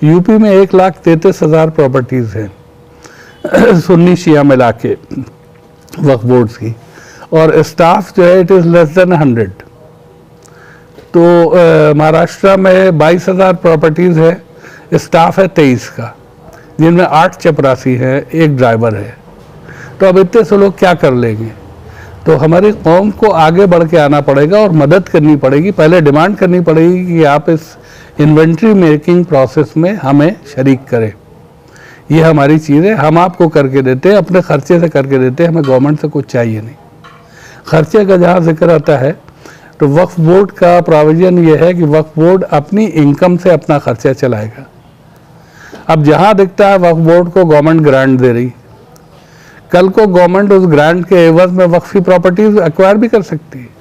UP में 1,33,000 properties हैं सुन्नी शिया मिला के वक्फ बोर्ड्स की, और स्टाफ जो है इट इज़ लेस देन 100। तो महाराष्ट्र में 22,000 प्रॉपर्टीज़ है, स्टाफ है 23 का, जिनमें 8 चपरासी हैं, 1 ड्राइवर है। तो अब इतने से लोग क्या कर लेंगे? तो हमारी कौम को आगे बढ़ के आना पड़ेगा और मदद करनी पड़ेगी। पहले डिमांड करनी पड़ेगी कि आप इस इन्वेंट्री मेकिंग प्रोसेस में हमें शरीक करें। ये हमारी चीज़ है, हम आपको करके देते हैं, अपने खर्चे से करके देते हैं, हमें गवर्नमेंट से कुछ चाहिए नहीं। खर्चे का जहाँ जिक्र आता है तो वक्फ बोर्ड का प्रोविज़न ये है कि वक्फ बोर्ड अपनी इनकम से अपना खर्चा चलाएगा। अब जहाँ दिखता है वक्फ बोर्ड को गवर्नमेंट ग्रांट दे रही, कल को गवर्नमेंट उस ग्रांट के एवज में वक्फी प्रॉपर्टीज एक्वायर भी कर सकती है।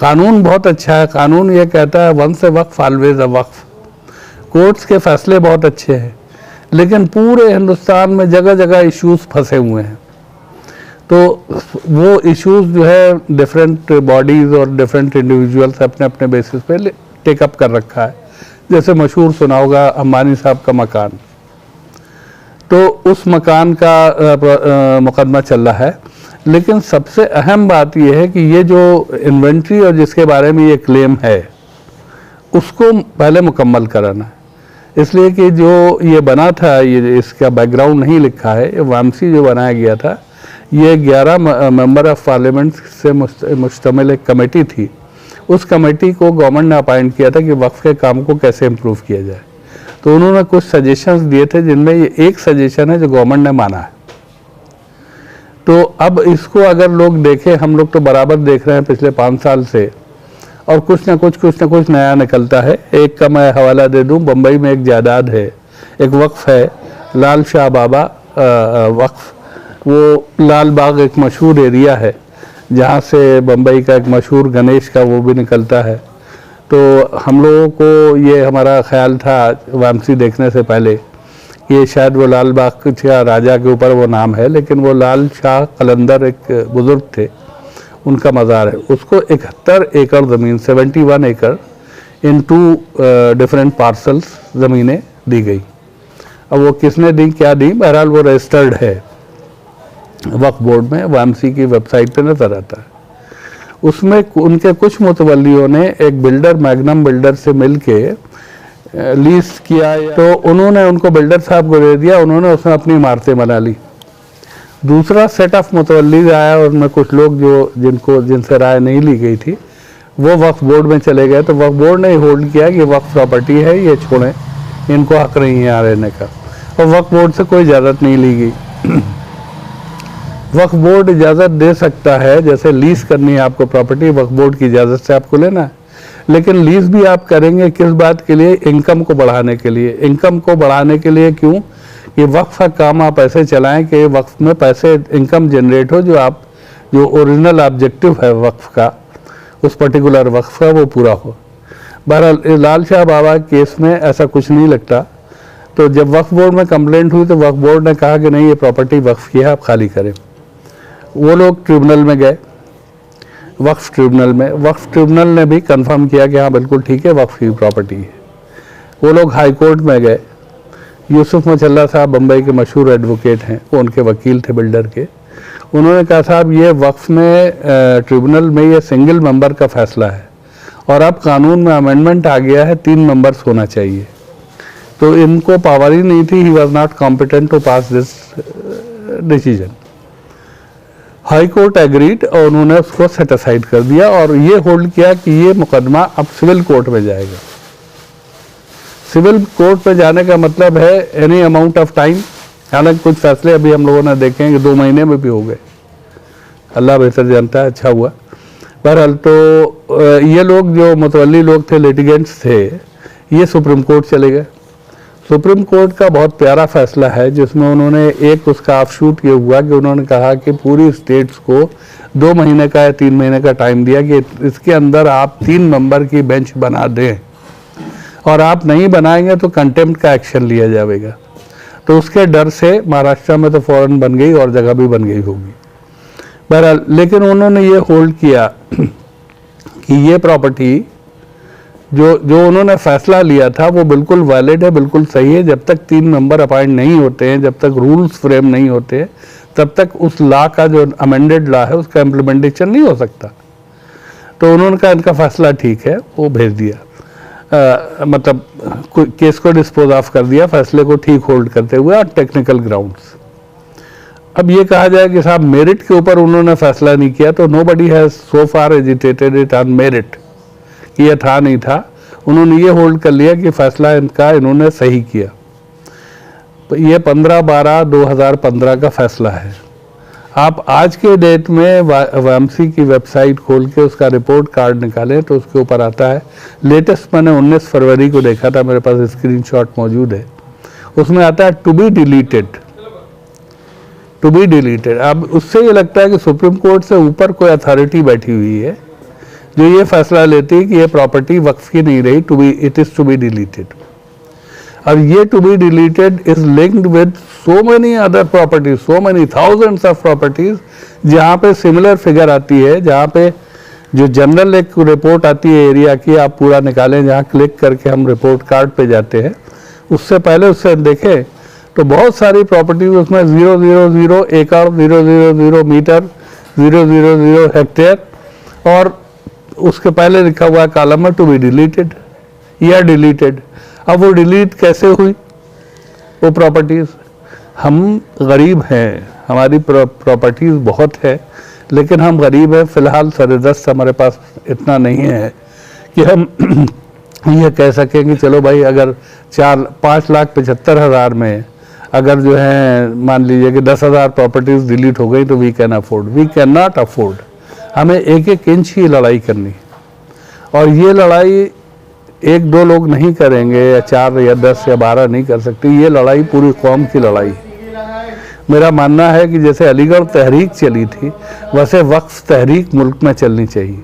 कानून बहुत अच्छा है, कानून ये कहता है once a waqf always a waqf. Courts के फैसले बहुत अच्छे हैं, लेकिन पूरे हिंदुस्तान में जगह जगह इश्यूज फंसे हुए हैं। तो वो इश्यूज जो है डिफरेंट बॉडीज़ और डिफरेंट इंडिविजुअल्स अपने अपने बेसिस पे टेकअप कर रखा है। जैसे मशहूर सुना होगा अंबानी साहब का मकान, तो उस मकान का मुकदमा चल रहा है। लेकिन सबसे अहम बात यह है कि ये जो इन्वेंट्री और जिसके बारे में ये क्लेम है उसको पहले मुकम्मल कराना है। इसलिए कि जो ये बना था, ये इसका बैकग्राउंड नहीं लिखा है, ये वामसी जो बनाया गया था, ये 11 मेंबर ऑफ पार्लियामेंट से मुश्तमिल एक कमेटी थी। उस कमेटी को गवर्नमेंट ने अपॉइंट किया था कि वक्फ के काम को कैसे इम्प्रूव किया जाए। तो उन्होंने कुछ सजेशंस दिए थे, जिनमें ये एक सजेशन है जो गवर्नमेंट ने माना है। तो अब इसको अगर लोग देखें, हम लोग तो बराबर देख रहे हैं पिछले 5 साल से, और कुछ ना कुछ नया निकलता है। एक का मैं हवाला दे दूं, बम्बई में एक जायदाद है, एक वक्फ है लाल शाह बाबा वक्फ। वो लाल बाग एक मशहूर एरिया है जहाँ से बम्बई का एक मशहूर गणेश का वो भी निकलता है। तो हम लोगों को ये हमारा ख्याल था वामसी देखने से पहले कि शायद वो लाल बाग का राजा के ऊपर वो नाम है, लेकिन वो लाल शाह कलंदर एक बुज़ुर्ग थे, उनका मज़ार है। उसको 71 एकड़ ज़मीन, 71 एकड़ इन 2 डिफरेंट पार्सल्स ज़मीनें दी गई। अब वो किसने दी, क्या दी, बहरहाल वो रजिस्टर्ड है वक्फ बोर्ड में, वामसी की वेबसाइट पे नज़र आता है। उसमें उनके कुछ मुतवल्लियों ने एक बिल्डर, मैग्नम बिल्डर से मिलके लीज किया, तो उन्होंने उनको बिल्डर साहब को दे दिया, उन्होंने उसमें अपनी इमारतें बना ली। दूसरा सेट ऑफ मुतवल्लीज आया, और उनमें कुछ लोग जो जिनसे राय नहीं ली गई थी वो वक्फ बोर्ड में चले गए। तो वक्फ बोर्ड ने होल्ड किया कि वक्फ प्रॉपर्टी है, ये छोड़ें, इनको हक नहीं है यहाँ रहने का, और वक्फ बोर्ड से कोई इजाज़त नहीं ली गई। वक्फ बोर्ड इजाज़त दे सकता है, जैसे लीज करनी है आपको प्रॉपर्टी, वक्फ बोर्ड की इजाज़त से आपको लेना है, लेकिन लीज भी आप करेंगे किस बात के लिए, इनकम को बढ़ाने के लिए। इनकम को बढ़ाने के लिए क्यों, कि वक्फ का काम आप ऐसे चलाएं कि वक्फ में पैसे, इनकम जनरेट हो, जो ओरिजिनल ऑब्जेक्टिव है वक्फ का, उस पर्टिकुलर वक्फ का, वो पूरा हो। बहरहाल लाल शाह बाबा केस में ऐसा कुछ नहीं लगता। तो जब वक्फ बोर्ड में कंप्लेंट हुई तो वक्फ बोर्ड ने कहा कि नहीं, ये प्रॉपर्टी वक्फ की है, आप खाली करें। वो लोग ट्रिब्यूनल में गए, वक्फ ट्रिब्यूनल ने भी कंफर्म किया कि हाँ बिल्कुल ठीक है, वक्फ की प्रॉपर्टी है। वो लोग हाई कोर्ट में गए, यूसुफ मचल्ला साहब बम्बई के मशहूर एडवोकेट हैं, वो उनके वकील थे बिल्डर के। उन्होंने कहा साहब ये वक्फ में ट्रिब्यूनल में ये सिंगल मेंबर का फैसला है, और अब कानून में अमेंडमेंट आ गया है, 3 मेंबर्स होना चाहिए। तो इनको पावर ही नहीं थी, he was not competent to pass this decision. High court agreed, और उन्होंने उसको सेट असाइड कर दिया, और ये होल्ड किया कि ये मुकदमा अब सिविल कोर्ट में जाएगा। सिविल कोर्ट में जाने का मतलब है एनी अमाउंट ऑफ टाइम। हालांकि कुछ फैसले अभी हम लोगों ने देखे हैं कि 2 महीने में भी हो गए, अल्लाह बेहतर जानता है, अच्छा हुआ। बहरहाल तो ये लोग जो मुतवल्ली लोग थे, लिटिगेंट्स थे, ये सुप्रीम कोर्ट चले गए। सुप्रीम कोर्ट का बहुत प्यारा फैसला है, जिसमें उन्होंने एक उसका ऑफशूट ये हुआ कि उन्होंने कहा कि पूरी स्टेट्स को 2 महीने का या 3 महीने का टाइम दिया कि इसके अंदर आप 3 मेंबर की बेंच बना दें, और आप नहीं बनाएंगे तो कंटेम्प्ट का एक्शन लिया जाएगा। तो उसके डर से महाराष्ट्र में तो फौरन बन गई, और जगह भी बन गई होगी। बहरहाल लेकिन उन्होंने ये होल्ड किया कि ये प्रॉपर्टी जो उन्होंने फैसला लिया था वो बिल्कुल वैलिड है, बिल्कुल सही है। जब तक 3 मेंबर अपॉइंट नहीं होते हैं, जब तक रूल्स फ्रेम नहीं होते हैं, तब तक उस लॉ का जो अमेंडेड लॉ है उसका इम्प्लीमेंटेशन नहीं हो सकता। तो उन्होंने कहा इनका फैसला ठीक है, वो भेज दिया, मतलब केस को डिस्पोज ऑफ कर दिया, फैसले को ठीक होल्ड करते हुए और टेक्निकल ग्राउंड्स। अब ये कहा जाए कि साहब मेरिट के ऊपर उन्होंने फैसला नहीं किया, तो nobody has so far agitated it on merit कि यह था नहीं था। उन्होंने ये होल्ड कर लिया कि फैसला इनका इन्होंने सही किया। तो ये 15/12/2015 का फैसला है। आप आज के डेट में वामसी की वेबसाइट खोल के उसका रिपोर्ट कार्ड निकालें तो उसके ऊपर आता है, लेटेस्ट मैंने 19 फरवरी को देखा था, मेरे पास स्क्रीनशॉट मौजूद है, उसमें आता है to be deleted, to be deleted. अब उससे ये लगता है कि सुप्रीम कोर्ट से ऊपर कोई अथॉरिटी बैठी हुई है जो ये फैसला लेती है कि ये प्रॉपर्टी वक्फ की नहीं रही, to be it is to be deleted. और ये to be deleted is linked with so many other properties, so many thousands of properties, जहाँ पे सिमिलर फिगर आती है, जहाँ पे जो जनरल एक रिपोर्ट आती है एरिया की, आप पूरा निकालें, जहाँ क्लिक करके हम रिपोर्ट कार्ड पे जाते हैं, उससे पहले उससे देखें तो बहुत सारी प्रॉपर्टीज उसमें 000 एकड़, 000 मीटर, 000 हेक्टेयर, और उसके पहले लिखा हुआ है कॉलम में टू बी डिलीटेड या डिलीटेड। अब वो डिलीट कैसे हुई वो प्रॉपर्टीज? हम गरीब हैं, हमारी प्रॉपर्टीज बहुत है, लेकिन हम गरीब हैं, फिलहाल सरदस्त हमारे पास इतना नहीं है कि हम ये कह सकें कि चलो भाई अगर 5,75,000 में अगर जो है मान लीजिए कि 10,000 प्रॉपर्टीज डिलीट हो गई तो we can afford, we can not afford. हमें एक एक इंच ही लड़ाई करनी, और ये लड़ाई 1-2 लोग नहीं करेंगे, या 4 या 10 या 12 नहीं कर सकते, ये लड़ाई पूरी कौम की लड़ाई। मेरा मानना है कि जैसे अलीगढ़ तहरीक चली थी, वैसे वक्फ तहरीक मुल्क में चलनी चाहिए।